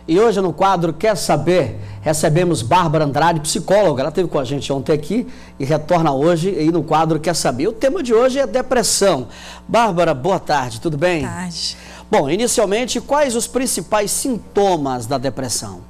E hoje no quadro Quer Saber, recebemos Bárbara Andrade, psicóloga. Ela esteve com a gente ontem aqui e retorna hoje aí no quadro Quer Saber. O tema de hoje é depressão. Bárbara, boa tarde, tudo bem? Boa tarde. Bom, inicialmente, quais os principais sintomas da depressão?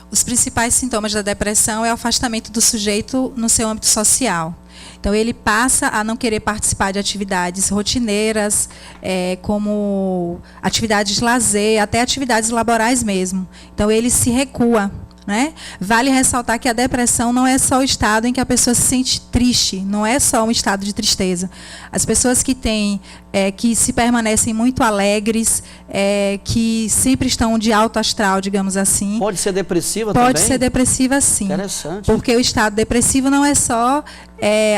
Os principais sintomas da depressão é o afastamento do sujeito no seu âmbito social. Então, ele passa a não querer participar de atividades rotineiras, como atividades de lazer, até atividades laborais mesmo. Então, ele se recua, né? Vale ressaltar que a depressão não é só o estado em que a pessoa se sente triste, não é só um estado de tristeza. As pessoas que têm, que se permanecem muito alegres, que sempre estão de alto astral, digamos assim. Pode ser depressiva também? Pode ser depressiva, sim. Interessante. Porque o estado depressivo não é só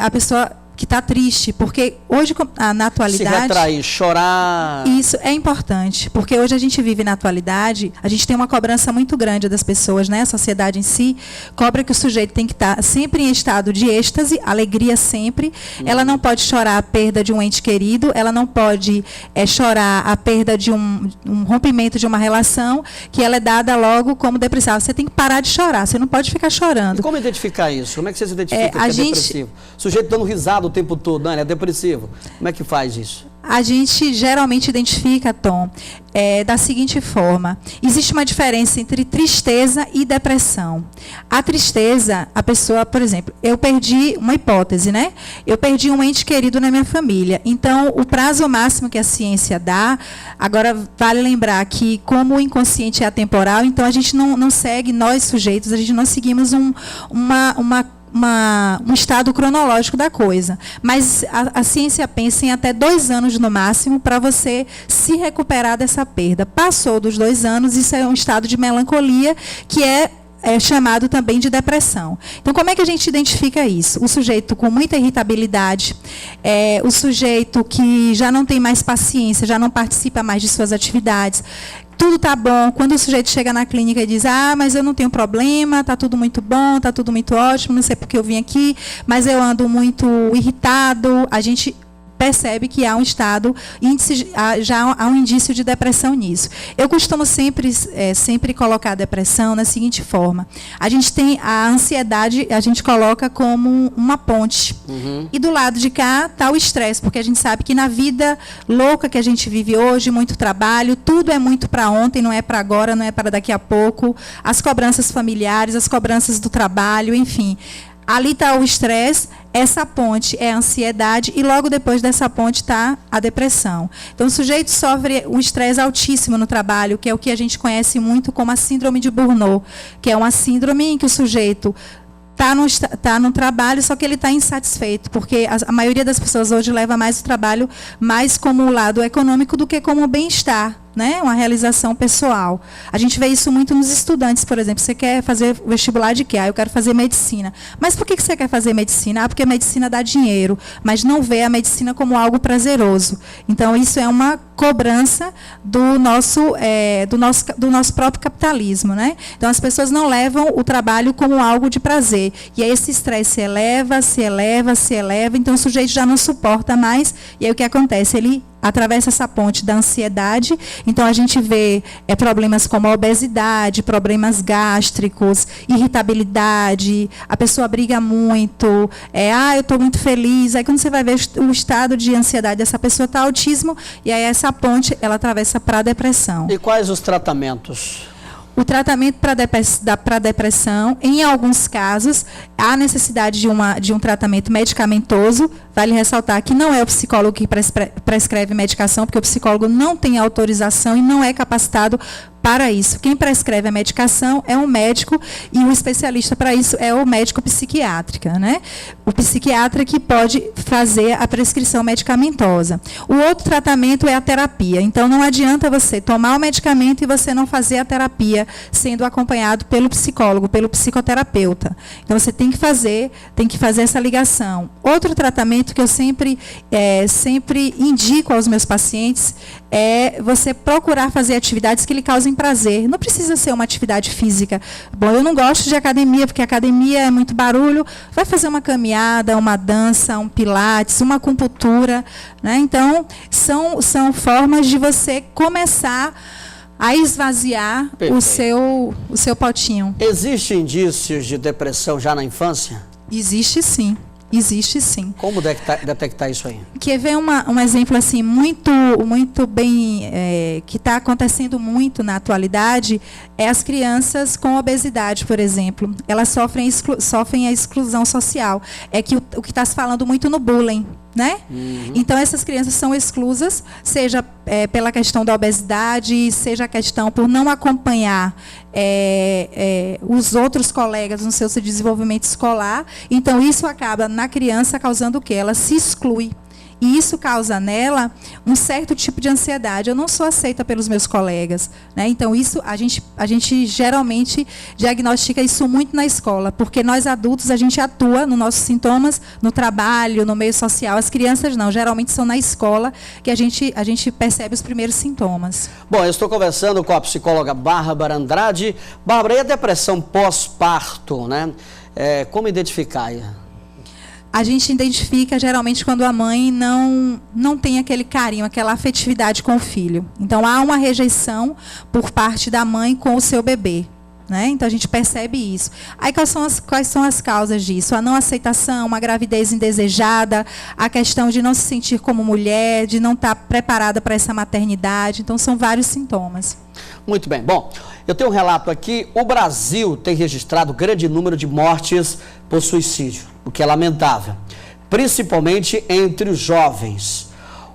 a pessoa que está triste, porque hoje, na atualidade... Se retrair, chorar... Isso é importante, porque hoje a gente vive na atualidade, a gente tem uma cobrança muito grande das pessoas, né? A sociedade em si cobra que o sujeito tem que estar sempre em estado de êxtase, alegria sempre. Ela não pode chorar a perda de um ente querido, ela não pode chorar a perda de um rompimento de uma relação, que ela é dada logo como depressiva. Você tem que parar de chorar, você não pode ficar chorando. E como identificar isso? Como é que você se identifica que é depressivo? O sujeito dando risada o tempo todo, não, ele é depressivo. Como é que faz isso? A gente geralmente identifica, Tom, da seguinte forma. Existe uma diferença entre tristeza e depressão. A tristeza, a pessoa, por exemplo, eu perdi uma hipótese, né? Eu perdi um ente querido na minha família. Então, o prazo máximo que a ciência dá, agora vale lembrar que como o inconsciente é atemporal, então a gente não segue, nós sujeitos, a gente não seguimos um estado cronológico da coisa. Mas a ciência pensa em até 2 anos no máximo para você se recuperar dessa perda. Passou dos 2 anos, isso é um estado de melancolia que é chamado também de depressão. Então, como é que a gente identifica isso? O sujeito com muita irritabilidade, o sujeito que já não tem mais paciência, já não participa mais de suas atividades. Tudo está bom. Quando o sujeito chega na clínica e diz, mas eu não tenho problema, está tudo muito bom, está tudo muito ótimo, não sei porque eu vim aqui, mas eu ando muito irritado, a gente percebe que há um estado, já há um indício de depressão nisso. Eu costumo sempre colocar a depressão na seguinte forma. A gente tem a ansiedade, a gente coloca como uma ponte. E do lado de cá está o estresse, porque a gente sabe que na vida louca que a gente vive hoje, muito trabalho, tudo é muito para ontem, não é para agora, não é para daqui a pouco. As cobranças familiares, as cobranças do trabalho, enfim. Ali está o estresse, essa ponte é a ansiedade e logo depois dessa ponte está a depressão. Então, o sujeito sofre um estresse altíssimo no trabalho, que é o que a gente conhece muito como a síndrome de Burnout, que é uma síndrome em que o sujeito está no trabalho, só que ele está insatisfeito, porque a maioria das pessoas hoje leva mais o trabalho mais como o lado econômico do que como o bem-estar, né? Uma realização pessoal. A gente vê isso muito nos estudantes, por exemplo. Você quer fazer vestibular de quê? Eu quero fazer medicina. Mas por que você quer fazer medicina? Porque a medicina dá dinheiro, mas não vê a medicina como algo prazeroso. Então, isso é uma cobrança do nosso próprio capitalismo, né? Então, as pessoas não levam o trabalho como algo de prazer. E aí esse estresse se eleva, se eleva, se eleva. Então, o sujeito já não suporta mais. E aí o que acontece? Ele atravessa essa ponte da ansiedade. Então, a gente vê problemas como a obesidade, problemas gástricos, irritabilidade, a pessoa briga muito, eu estou muito feliz. Aí, quando você vai ver o estado de ansiedade dessa pessoa, está autismo, e aí essa ponte, ela atravessa para a depressão. E quais os tratamentos? O tratamento para depressão, em alguns casos, há necessidade de um tratamento medicamentoso. Vale ressaltar que não é o psicólogo que prescreve medicação, porque o psicólogo não tem autorização e não é capacitado para isso. Quem prescreve a medicação é um médico e o especialista para isso é o médico psiquiátrica, né? O psiquiatra que pode fazer a prescrição medicamentosa. O outro tratamento é a terapia. Então, não adianta você tomar o medicamento e você não fazer a terapia sendo acompanhado pelo psicólogo, pelo psicoterapeuta. Então, você tem que fazer essa ligação. Outro tratamento que eu sempre indico aos meus pacientes é você procurar fazer atividades que lhe causem prazer. Não precisa ser uma atividade física. Bom, eu não gosto de academia, porque academia é muito barulho. Vai fazer uma caminhada, uma dança, um pilates, uma acupuntura, né? Então, são formas de você começar a esvaziar o seu potinho. Existem indícios de depressão já na infância? Existe sim. Existe sim. Como detectar isso aí? Quer ver um exemplo assim muito bem que está acontecendo muito na atualidade é as crianças com obesidade, por exemplo. Elas sofrem a exclusão social. É que o que está se falando muito no bullying, né? Uhum. Então essas crianças são exclusas, seja pela questão da obesidade, seja a questão por não acompanhar os outros colegas no seu desenvolvimento escolar. Então isso acaba na criança causando o quê? Ela se exclui. E isso causa nela um certo tipo de ansiedade. Eu não sou aceita pelos meus colegas, né? Então, isso a gente geralmente diagnostica isso muito na escola, porque nós adultos, a gente atua nos nossos sintomas, no trabalho, no meio social. As crianças não, geralmente são na escola que a gente percebe os primeiros sintomas. Bom, eu estou conversando com a psicóloga Bárbara Andrade. Bárbara, e a depressão pós-parto, né? Como identificar? A gente identifica geralmente quando a mãe não tem aquele carinho, aquela afetividade com o filho. Então, há uma rejeição por parte da mãe com o seu bebê, né? Então, a gente percebe isso. Aí, quais são as causas disso? A não aceitação, uma gravidez indesejada, a questão de não se sentir como mulher, de não estar preparada para essa maternidade. Então, são vários sintomas. Muito bem. Bom, eu tenho um relato aqui. O Brasil tem registrado grande número de mortes por suicídio, o que é lamentável, principalmente entre os jovens.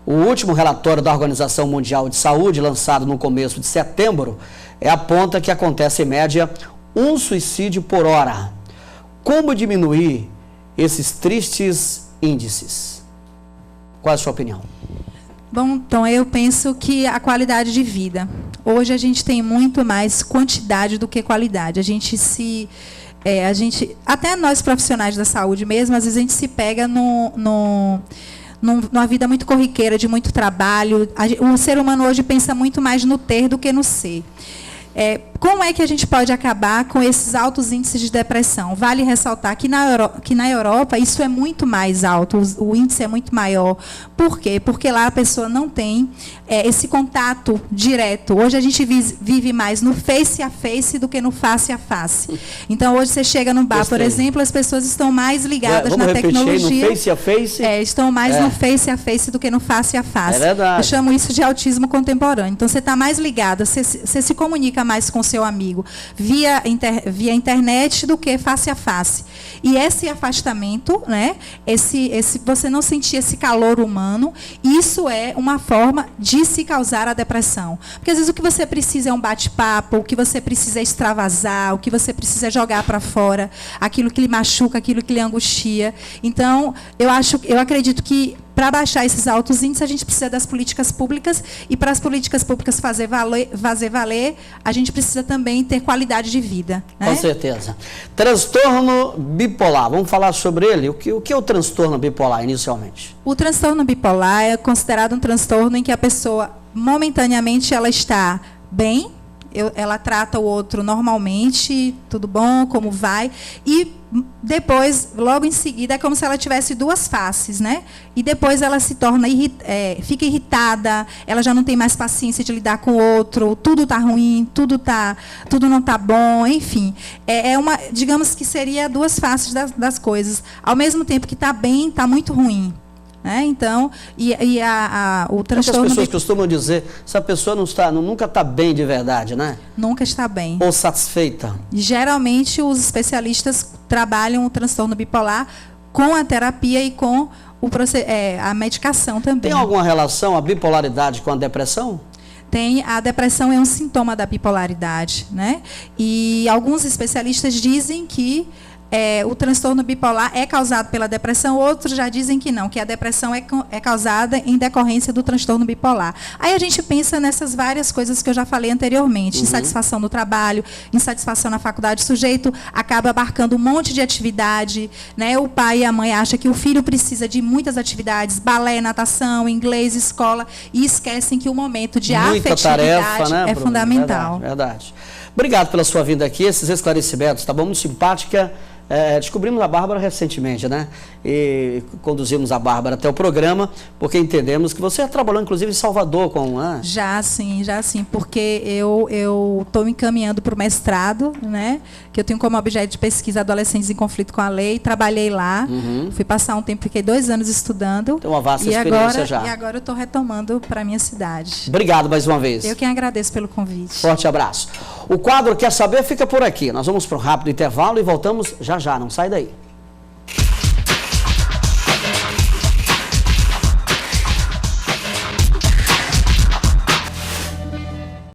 O último relatório da Organização Mundial de Saúde, lançado no começo de setembro, aponta que acontece em média um suicídio por hora. Como diminuir esses tristes índices? Qual é a sua opinião? Bom, então eu penso que a qualidade de vida. Hoje a gente tem muito mais quantidade do que qualidade. Até nós profissionais da saúde mesmo, às vezes a gente se pega numa vida muito corriqueira, de muito trabalho. O ser humano hoje pensa muito mais no ter do que no ser. Como é que a gente pode acabar com esses altos índices de depressão? Vale ressaltar que na Europa isso é muito mais alto, o índice é muito maior. Por quê? Porque lá a pessoa não tem esse contato direto. Hoje a gente vive mais no face a face do que no face a face. Então hoje você chega no bar, por exemplo, as pessoas estão mais ligadas na tecnologia. No face a face? Estão mais no face a face do que no face a face. É verdade. Eu chamo isso de autismo contemporâneo. Então você está mais ligada, você se comunica mais com seu amigo via internet do que face a face. E esse afastamento, né, você não sentir esse calor humano, isso é uma forma de se causar a depressão. Porque às vezes o que você precisa é um bate-papo, o que você precisa é extravasar, o que você precisa é jogar para fora, aquilo que lhe machuca, aquilo que lhe angustia. Então, eu acredito que para baixar esses altos índices, a gente precisa das políticas públicas, e para as políticas públicas fazer valer, a gente precisa também ter qualidade de vida, né? Com certeza. Transtorno bipolar, vamos falar sobre ele. O que é o transtorno bipolar, inicialmente? O transtorno bipolar é considerado um transtorno em que a pessoa, momentaneamente, ela está bem, ela trata o outro normalmente, tudo bom, como vai, e depois, logo em seguida, é como se ela tivesse duas faces, né? E depois ela se torna fica irritada, ela já não tem mais paciência de lidar com o outro, tudo está ruim, tudo não está bom, enfim. Digamos que seria duas faces das coisas. Ao mesmo tempo que está bem, está muito ruim. Então, o transtorno... As pessoas costumam dizer, essa pessoa nunca está bem de verdade, né? Nunca está bem. Ou satisfeita. Geralmente, os especialistas trabalham o transtorno bipolar com a terapia e com a medicação também. Tem alguma relação a bipolaridade com a depressão? Tem. A depressão é um sintoma da bipolaridade, né? E alguns especialistas dizem que o transtorno bipolar é causado pela depressão, outros já dizem que não, que a depressão é causada em decorrência do transtorno bipolar. Aí a gente pensa nessas várias coisas que eu já falei anteriormente, insatisfação no trabalho, insatisfação na faculdade, o sujeito acaba abarcando um monte de atividade, né? O pai e a mãe acham que o filho precisa de muitas atividades, balé, natação, inglês, escola, e esquecem que o momento de afetividade tarefa, né, é fundamental. Verdade. Obrigado pela sua vinda aqui, esses esclarecimentos, tá bom? Muito simpática. Descobrimos a Bárbara recentemente, né? E conduzimos a Bárbara até o programa, porque entendemos que você trabalhou, inclusive, em Salvador com... Já sim, porque eu estou me encaminhando para o mestrado, né? Que eu tenho como objeto de pesquisa adolescentes em conflito com a lei, trabalhei lá, fui passar um tempo, fiquei 2 anos estudando. Tem uma vasta experiência já. E agora eu estou retomando para a minha cidade. Obrigado mais uma vez. Eu que agradeço pelo convite. Forte abraço. O quadro Quer Saber fica por aqui. Nós vamos para um rápido intervalo e voltamos já, não sai daí.